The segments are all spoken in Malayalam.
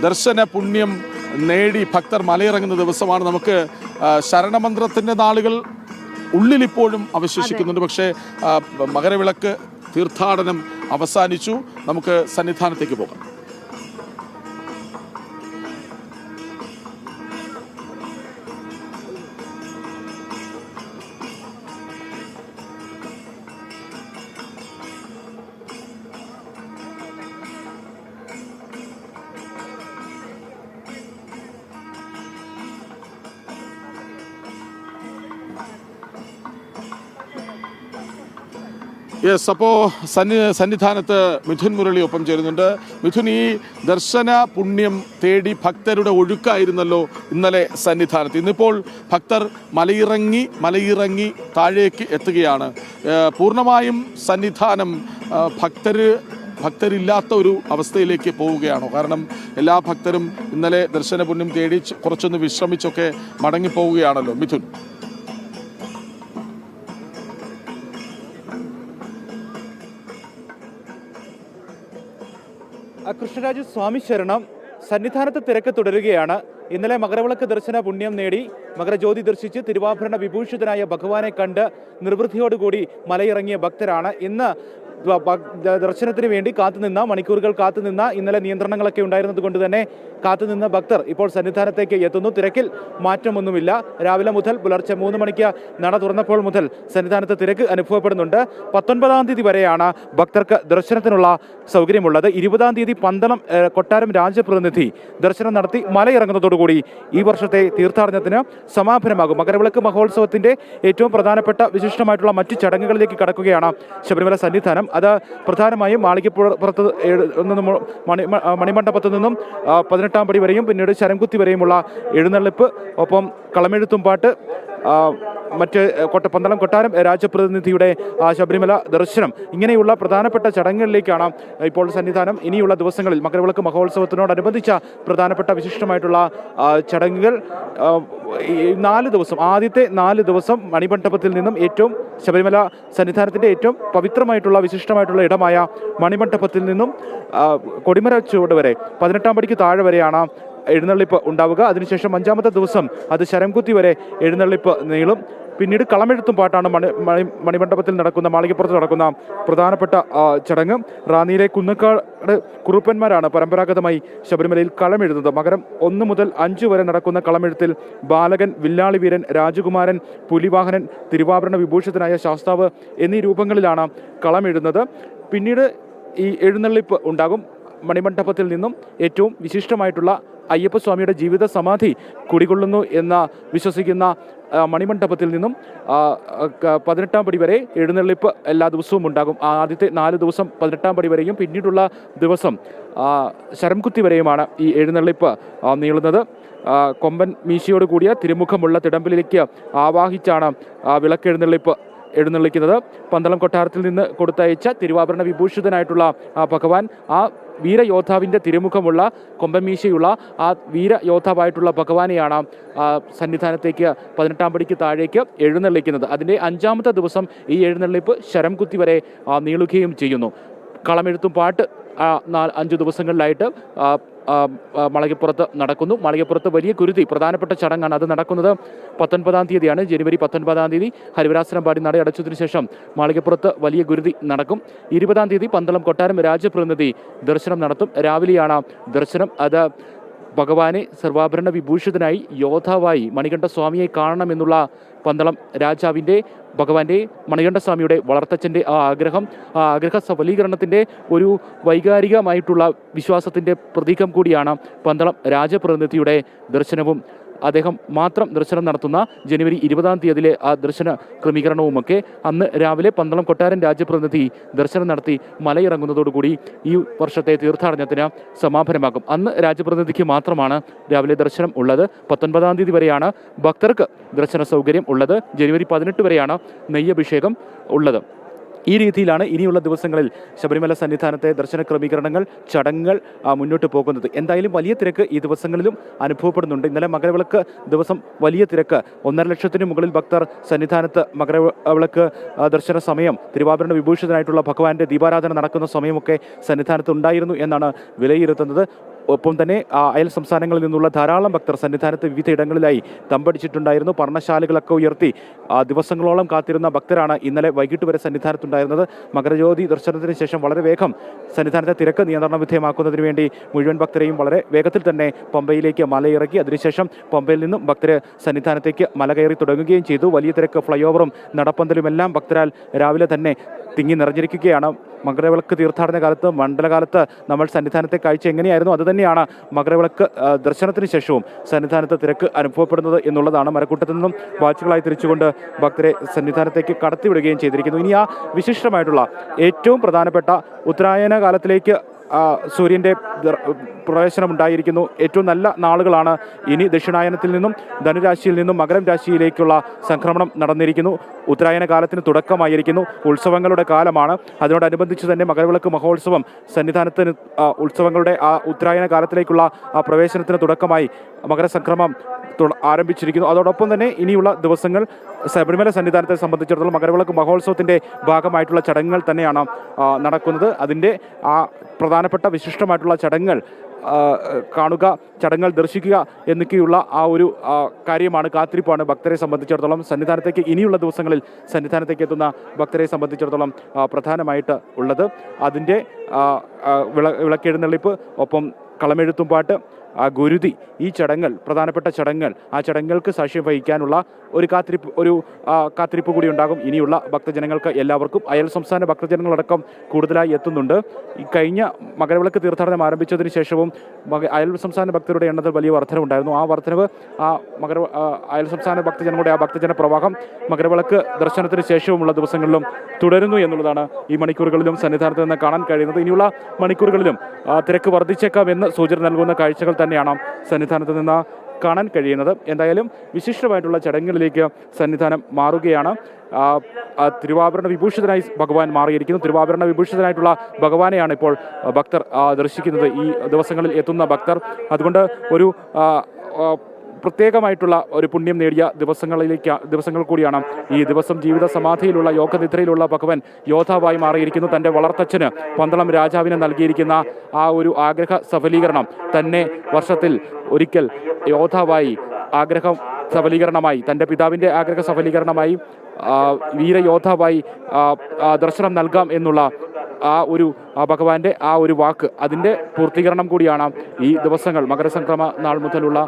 ദർശന പുണ്യം നേടി ഭക്തർ മലയിറങ്ങുന്ന ദിവസമാണ്. നമുക്ക് ശരണമന്ത്രത്തിൻ്റെ നാളുകൾ ഉള്ളിലിപ്പോഴും അവശേഷിക്കുന്നുണ്ട്. പക്ഷേ മകരവിളക്ക് തീർത്ഥാടനം അവസാനിച്ചു. നമുക്ക് സന്നിധാനത്തേക്ക് പോകാം. യെസ്, അപ്പോൾ സന്നിധാനത്ത് മിഥുൻ മുരളി ഒപ്പം ചേരുന്നുണ്ട്. മിഥുൻ, ഈ ദർശന പുണ്യം തേടി ഭക്തരുടെ ഒഴുക്കായിരുന്നല്ലോ ഇന്നലെ സന്നിധാനത്ത്. ഇന്നിപ്പോൾ ഭക്തർ മലയിറങ്ങി താഴേക്ക് എത്തുകയാണ്. പൂർണ്ണമായും സന്നിധാനം ഭക്തരില്ലാത്ത ഒരു അവസ്ഥയിലേക്ക് പോവുകയാണോ? കാരണം എല്ലാ ഭക്തരും ഇന്നലെ ദർശന പുണ്യം തേടി കുറച്ചൊന്ന് വിശ്രമിച്ചൊക്കെ മടങ്ങിപ്പോവുകയാണല്ലോ മിഥുൻ. കൃഷ്ണരാജ്, സ്വാമി ശരണം. സന്നിധാനത്ത് തിരക്ക് തുടരുകയാണ്. ഇന്നലെ മകരവിളക്ക് ദർശന പുണ്യം നേടി മകരജ്യോതി ദർശിച്ച് തിരുവാഭരണ വിഭൂഷിതനായ ഭഗവാനെ കണ്ട് നിർവൃത്തിയോടുകൂടി മലയിറങ്ങിയ ഭക്തരാണ്. ഇന്ന് ദർശനത്തിന് വേണ്ടി മണിക്കൂറുകൾ കാത്തുനിന്ന ഇന്നലെ നിയന്ത്രണങ്ങളൊക്കെ ഉണ്ടായിരുന്നത് കൊണ്ട് തന്നെ കാത്തുനിന്ന ഭക്തർ ഇപ്പോൾ സന്നിധാനത്തേക്ക് എത്തുന്നു. തിരക്കിൽ മാറ്റമൊന്നുമില്ല. രാവിലെ മുതൽ പുലർച്ചെ 3 മണിക്ക് നട തുറന്നപ്പോൾ മുതൽ സന്നിധാനത്ത് തിരക്ക് അനുഭവപ്പെടുന്നുണ്ട്. 19-ാം തീയതി വരെയാണ് ഭക്തർക്ക് ദർശനത്തിനുള്ള സൗകര്യമുള്ളത്. 20-ാം തീയതി പന്തളം കൊട്ടാരം രാജപ്രതിനിധി ദർശനം നടത്തി മലയിറങ്ങുന്നതോടുകൂടി ഈ വർഷത്തെ തീർത്ഥാടനത്തിന് സമാപനമാകും. മകരവിളക്ക് മഹോത്സവത്തിന്റെ ഏറ്റവും പ്രധാനപ്പെട്ട വിശിഷ്ടമായിട്ടുള്ള മറ്റു ചടങ്ങുകളിലേക്ക് കടക്കുകയാണ് ശബരിമല സന്നിധാനം. അത് പ്രധാനമായും മാളികപ്പുറത്ത് മണിമണ്ഡപത്തു നിന്നും 18-ാം പടി വരെയും പിന്നീട് ശരംകുത്തി വരെയുമുള്ള എഴുന്നള്ളിപ്പ്, ഒപ്പം കളമെഴുത്തുംപാട്ട്, മറ്റ് പന്തളം കൊട്ടാരം രാജപ്രതിനിധിയുടെ ശബരിമല ദർശനം, ഇങ്ങനെയുള്ള പ്രധാനപ്പെട്ട ചടങ്ങുകളിലേക്കാണ് ഇപ്പോൾ സന്നിധാനം ഇനിയുള്ള ദിവസങ്ങളിൽ മകരവിളക്ക് മഹോത്സവത്തിനോടനുബന്ധിച്ച പ്രധാനപ്പെട്ട വിശിഷ്ടമായിട്ടുള്ള ചടങ്ങുകൾ 4 ദിവസം, ആദ്യത്തെ 4 ദിവസം മണിമണ്ഡപത്തിൽ നിന്നും ശബരിമല സന്നിധാനത്തിൻ്റെ ഏറ്റവും പവിത്രമായിട്ടുള്ള വിശിഷ്ടമായിട്ടുള്ള ഇടമായ മണിമണ്ഡപത്തിൽ നിന്നും കൊടിമര ചുവട് വരെ 18-ാം പടിക്ക് താഴെ വരെയാണ് എഴുന്നള്ളിപ്പ് ഉണ്ടാവുക. അതിനുശേഷം 5-ാമത്തെ ദിവസം അത് ശരംകുത്തി വരെ എഴുന്നള്ളിപ്പ് നീളും. പിന്നീട് കളമെഴുത്തും പാട്ടാണ് മണിമണ്ഡപത്തിൽ നടക്കുന്ന, മാളികപ്പുറത്ത് നടക്കുന്ന പ്രധാനപ്പെട്ട ചടങ്ങ്. റാന്നിയിലെ കുന്നക്കാട് കുറുപ്പന്മാരാണ് പരമ്പരാഗതമായി ശബരിമലയിൽ കളമെഴുതുന്നത്. മകരം 1 മുതൽ 5 വരെ നടക്കുന്ന കളമെഴുത്തിൽ ബാലകൻ, വില്ലാളി വീരൻ, രാജകുമാരൻ, പുലിവാഹനൻ, തിരുവാഭരണ വിഭൂഷിതനായ ശാസ്താവ് എന്നീ രൂപങ്ങളിലാണ് കളമെഴുതുന്നത്. പിന്നീട് ഈ എഴുന്നള്ളിപ്പ് ഉണ്ടാകും. മണിമണ്ഡപത്തിൽ നിന്നും ഏറ്റവും വിശിഷ്ടമായിട്ടുള്ള അയ്യപ്പസ്വാമിയുടെ ജീവിത സമാധി കുടികൊള്ളുന്നു എന്ന് വിശ്വസിക്കുന്ന മണിമണ്ഡപത്തിൽ നിന്നും 18-ാം പടി വരെ എഴുന്നള്ളിപ്പ് എല്ലാ ദിവസവും ഉണ്ടാകും. ആദ്യത്തെ 4 ദിവസം 18-ാം പടി വരെയും പിന്നീടുള്ള ദിവസം ശരംകുത്തി വരെയുമാണ് ഈ എഴുന്നള്ളിപ്പ് നീളുന്നത്. കൊമ്പൻ മീശയോട് കൂടിയ തിരുമുഖമുള്ള തിടമ്പിലേക്ക് ആവാഹിച്ചാണ് എഴുന്നള്ളിക്കുന്നത്. പന്തളം കൊട്ടാരത്തിൽ നിന്ന് കൊടുത്തയച്ച തിരുവാഭരണ വിഭൂഷിതനായിട്ടുള്ള ഭഗവാൻ, ആ വീരയോദ്ധാവിൻ്റെ തിരുമുഖമുള്ള കൊമ്പമീശയുള്ള ആ വീരയോദ്ധാവായിട്ടുള്ള ഭഗവാനെയാണ് സന്നിധാനത്തേക്ക് 18-ാം പടിക്ക് താഴേക്ക് എഴുന്നള്ളിക്കുന്നത്. അതിൻ്റെ 5-ാമത്തെ ദിവസം ഈ എഴുന്നള്ളിപ്പ് ശരംകുത്തി വരെ നീളുകയും ചെയ്യുന്നു. കളമെഴുത്തും പാട്ട് 5 ദിവസങ്ങളിലായിട്ട് മാളികപ്പുറത്ത് നടക്കുന്നു. മാളികപ്പുറത്ത് വലിയ കുരുതി പ്രധാനപ്പെട്ട ചടങ്ങാണ്. അത് നടക്കുന്നത് 19-ാം തീയതിയാണ്. ജനുവരി 19-ാം തീയതി ഹരിവരാസനം പാടി നട അടച്ചതിനു ശേഷം മാളികപ്പുറത്ത് വലിയ കുരുതി നടക്കും. 20-ാം തീയതി പന്തളം കൊട്ടാരം രാജപ്രതിനിധി ദർശനം നടത്തും. രാവിലെയാണ് ദർശനം. അത് ഭഗവാനെ സർവാഭരണ വിഭൂഷിതനായി യോദ്ധാവായി മണികണ്ഠ സ്വാമിയെ കാണണമെന്നുള്ള പന്തളം രാജാവിൻ്റെ ഭഗവാന്റെ മണികണ്ഠസ്വാമിയുടെ വളർത്തച്ഛൻ്റെ ആ ആഗ്രഹ സഫലീകരണത്തിൻ്റെ ഒരു വൈകാരികമായിട്ടുള്ള വിശ്വാസത്തിൻ്റെ പ്രതീകം കൂടിയാണ് പന്തളം രാജപ്രതിനിധിയുടെ ദർശനവും. അദ്ദേഹം മാത്രം ദർശനം നടത്തുന്ന ജനുവരി 20-ാം തീയതിയിലെ ആ ദർശന ക്രമീകരണവുമൊക്കെ അന്ന് രാവിലെ പന്തളം കൊട്ടാരം രാജപ്രതിനിധി ദർശനം നടത്തി മലയിറങ്ങുന്നതോടുകൂടി ഈ വർഷത്തെ തീർത്ഥാടനത്തിന് സമാപനമാകും. അന്ന് രാജപ്രതിനിധിക്ക് മാത്രമാണ് രാവിലെ ദർശനം ഉള്ളത്. 19-ാം തീയതി വരെയാണ് ഭക്തർക്ക് ദർശന സൗകര്യം ഉള്ളത്. ജനുവരി 18 വരെയാണ് നെയ്യഭിഷേകം ഉള്ളത്. ഈ രീതിയിലാണ് ഇനിയുള്ള ദിവസങ്ങളിൽ ശബരിമല സന്നിധാനത്തെ ദർശന ക്രമീകരണങ്ങൾ, ചടങ്ങുകൾ മുന്നോട്ട് പോകുന്നത്. എന്തായാലും വലിയ തിരക്ക് ഈ ദിവസങ്ങളിലും അനുഭവപ്പെടുന്നുണ്ട്. ഇന്നലെ മകരവിളക്ക് ദിവസം വലിയ തിരക്ക്, 1.5 ലക്ഷത്തിന് മുകളിൽ ഭക്തർ സന്നിധാനത്ത് മകരവിളക്ക് ദർശന സമയം, തിരുവാഭരണ വിഭൂഷിതനായിട്ടുള്ള ഭഗവാന്റെ ദീപാരാധന നടക്കുന്ന സമയമൊക്കെ സന്നിധാനത്ത് ഉണ്ടായിരുന്നു എന്നാണ് വിലയിരുത്തുന്നത്. ഒപ്പം തന്നെ അയൽ സംസ്ഥാനങ്ങളിൽ നിന്നുള്ള ധാരാളം ഭക്തർ സന്നിധാനത്ത് വിവിധ ഇടങ്ങളിലായി തമ്പടിച്ചിട്ടുണ്ടായിരുന്നു. പർണശാലകളൊക്കെ ഉയർത്തി ദിവസങ്ങളോളം കാത്തിരുന്ന ഭക്തരാണ് ഇന്നലെ വൈകിട്ട് വരെ സന്നിധാനത്തുണ്ടായിരുന്നത്. മകരജ്യോതി ദർശനത്തിന് ശേഷം വളരെ വേഗം സന്നിധാനത്തെ തിരക്ക് നിയന്ത്രണ വിധേയമാക്കുന്നതിന് വേണ്ടി മുഴുവൻ ഭക്തരെയും വളരെ വേഗത്തിൽ തന്നെ പമ്പയിലേക്ക് മലയിറക്കി. അതിനുശേഷം പമ്പയിൽ നിന്നും ഭക്തര് സന്നിധാനത്തേക്ക് മല കയറി തുടങ്ങുകയും ചെയ്തു. വലിയ തിരക്ക് ഫ്ലൈ ഓവറും നടപ്പന്തലുമെല്ലാം ഭക്തരാൽ രാവിലെ തന്നെ തിങ്ങി നിറഞ്ഞിരിക്കുകയാണ്. മകരവിളക്ക് തീർത്ഥാടന കാലത്ത് മണ്ഡലകാലത്ത് നമ്മൾ സന്നിധാനത്തെ കാഴ്ച എങ്ങനെയായിരുന്നു അതുതന്നെയാണ് മകരവിളക്ക് ദർശനത്തിന് ശേഷവും സന്നിധാനത്ത് തിരക്ക് അനുഭവപ്പെടുന്നത് എന്നുള്ളതാണ്. മരക്കൂട്ടത്തിൽ നിന്നും ബാച്ചുകളായി തിരിച്ചുകൊണ്ട് ഭക്തരെ സന്നിധാനത്തേക്ക് കടത്തിവിടുകയും ചെയ്തിരിക്കുന്നു. ഇനി ആ വിശിഷ്ടമായിട്ടുള്ള ഏറ്റവും പ്രധാനപ്പെട്ട ഉത്തരായന കാലത്തിലേക്ക് സൂര്യൻ്റെ പ്രവേശനമുണ്ടായിരിക്കുന്നു. ഏറ്റവും നല്ല നാളുകളാണ് ഇനി. ദക്ഷിണായനത്തിൽ നിന്നും ധനുരാശിയിൽ നിന്നും മകരം രാശിയിലേക്കുള്ള സംക്രമണം നടന്നിരിക്കുന്നു. ഉത്തരായന കാലത്തിന് തുടക്കമായിരിക്കുന്നു. ഉത്സവങ്ങളുടെ കാലമാണ്. അതിനോടനുബന്ധിച്ച് തന്നെ മകരവിളക്ക് മഹോത്സവം സന്നിധാനത്തിന് ഉത്സവങ്ങളുടെ ആ ഉത്തരായന കാലത്തിലേക്കുള്ള ആ പ്രവേശനത്തിന് തുടക്കമായി മകരസംക്രമം ആരംഭിച്ചിരിക്കുന്നു. അതോടൊപ്പം തന്നെ ഇനിയുള്ള ദിവസങ്ങൾ ശബരിമല സന്നിധാനത്തെ സംബന്ധിച്ചിടത്തോളം മകരവിളക്ക് മഹോത്സവത്തിൻ്റെ ഭാഗമായിട്ടുള്ള ചടങ്ങുകൾ തന്നെയാണ് നടക്കുന്നത്. അതിൻ്റെ ആ പ്രധാനപ്പെട്ട വിശിഷ്ടമായിട്ടുള്ള ചടങ്ങുകൾ കാണുക, ചടങ്ങുകൾ ദർശിക്കുക എന്നൊക്കെയുള്ള ആ ഒരു കാര്യമാണ്, കാത്തിരിപ്പാണ് ഭക്തരെ സംബന്ധിച്ചിടത്തോളം. സന്നിധാനത്തേക്ക് ഇനിയുള്ള ദിവസങ്ങളിൽ സന്നിധാനത്തേക്ക് എത്തുന്ന ഭക്തരെ സംബന്ധിച്ചിടത്തോളം പ്രധാനമായിട്ട് ഉള്ളത് അതിൻ്റെ വിളക്കെഴുന്നള്ളിപ്പ്, ഒപ്പം കളമെഴുത്തുംപാട്ട്, ഗുരുതി, ഈ ചടങ്ങുകൾ, പ്രധാനപ്പെട്ട ചടങ്ങുകൾ, ആ ചടങ്ങുകൾക്ക് സാക്ഷ്യം വഹിക്കാനുള്ള ഒരു കാത്തിരിപ്പ് കൂടി ഉണ്ടാകും ഇനിയുള്ള ഭക്തജനങ്ങൾക്ക് എല്ലാവർക്കും. അയൽ സംസ്ഥാന ഭക്തജനങ്ങളടക്കം കൂടുതലായി എത്തുന്നുണ്ട്. ഈ കഴിഞ്ഞ മകരവിളക്ക് തീർത്ഥാടനം ആരംഭിച്ചതിന് ശേഷവും അയൽ സംസ്ഥാന ഭക്തരുടെ എണ്ണത്തിൽ വലിയ വർധനവുണ്ടായിരുന്നു. ആ വർധനവ് അയൽ സംസ്ഥാന ഭക്തജനങ്ങളുടെ ആ ഭക്തജന പ്രവാഹം മകരവിളക്ക് ദർശനത്തിന് ശേഷവുമുള്ള ദിവസങ്ങളിലും തുടരുന്നു എന്നുള്ളതാണ് ഈ മണിക്കൂറുകളിലും സന്നിധാനത്ത് നിന്ന് കാണാൻ കഴിയുന്നത്. ഇനിയുള്ള മണിക്കൂറുകളിലും തിരക്ക് വർദ്ധിച്ചേക്കാം എന്ന് സൂചന നൽകുന്ന കാഴ്ചകൾ തന്നെയാണ് സന്നിധാനത്ത് നിന്ന് കാണാൻ കഴിയുന്നത്. എന്തായാലും വിശിഷ്ടമായിട്ടുള്ള ചടങ്ങുകളിലേക്ക് സന്നിധാനം മാറുകയാണ്. തിരുവാഭരണ വിഭൂഷിതനായി ഭഗവാൻ മാറിയിരിക്കുന്നു. തിരുവാഭരണ വിഭൂഷിതനായിട്ടുള്ള ഭഗവാനെയാണ് ഇപ്പോൾ ഭക്തർ ദർശിക്കുന്നത്, ഈ ദിവസങ്ങളിൽ എത്തുന്ന ഭക്തർ. അതുകൊണ്ട് ഒരു പ്രത്യേകമായിട്ടുള്ള ഒരു പുണ്യം നേടിയ ദിവസങ്ങൾ കൂടിയാണ് ഈ ദിവസം. ജീവിത സമാധിയിലുള്ള യോഗനിദ്രയിലുള്ള ഭഗവാൻ യോദ്ധാവായി മാറിയിരിക്കുന്നു. തൻ്റെ വളർത്തച്ഛന് പന്തളം രാജാവിന് നൽകിയിരിക്കുന്ന ആ ഒരു ആഗ്രഹ സഫലീകരണം തന്നെ വർഷത്തിൽ ഒരിക്കൽ യോദ്ധാവായി ആഗ്രഹം സഫലീകരണമായി, തൻ്റെ പിതാവിൻ്റെ ആഗ്രഹ സഫലീകരണമായി വീരയോദ്ധാവായി ദർശനം നൽകാം എന്നുള്ള ഭഗവാന്റെ ആ ഒരു വാക്ക്, അതിൻ്റെ പൂർത്തീകരണം കൂടിയാണ് ഈ ദിവസങ്ങൾ, മകരസംക്രമ നാൾ മുതലുള്ള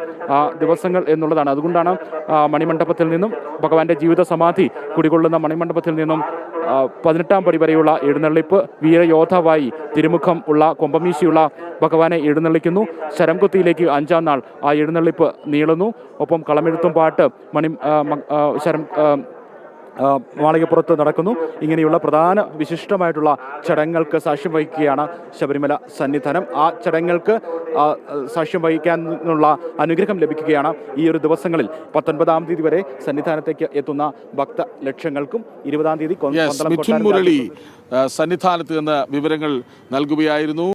ദിവസങ്ങൾ എന്നുള്ളതാണ്. അതുകൊണ്ടാണ് മണിമണ്ഡപത്തിൽ നിന്നും ഭഗവാന്റെ ജീവിത സമാധി കുടികൊള്ളുന്ന മണിമണ്ഡപത്തിൽ നിന്നും 18-ാം പടി വരെയുള്ള എഴുന്നള്ളിപ്പ്, വീരയോദ്ധാവായി തിരുമുഖം ഉള്ള കൊമ്പമീശയുള്ള ഭഗവാനെ എഴുന്നള്ളിക്കുന്നു. ശരംകുത്തിയിലേക്ക് 5-ാം നാൾ ആ എഴുന്നള്ളിപ്പ് നീളുന്നു. ഒപ്പം കളമെഴുത്തും പാട്ട് മാളികപ്പുറത്ത് നടക്കുന്നു. ഇങ്ങനെയുള്ള പ്രധാന വിശിഷ്ടമായിട്ടുള്ള ചടങ്ങുകൾക്ക് സാക്ഷ്യം വഹിക്കുകയാണ് ശബരിമല സന്നിധാനം. ആ ചടങ്ങുകൾക്ക് സാക്ഷ്യം വഹിക്കാനുള്ള അനുഗ്രഹം ലഭിക്കുകയാണ് ഈ ഒരു ദിവസങ്ങളിൽ. 19-ാം തീയതി വരെ സന്നിധാനത്തേക്ക് എത്തുന്ന ഭക്ത ലക്ഷങ്ങൾക്കും 20-ാം തീയതി മുരളി സന്നിധാനത്ത് നിന്ന് വിവരങ്ങൾ നൽകുകയായിരുന്നു.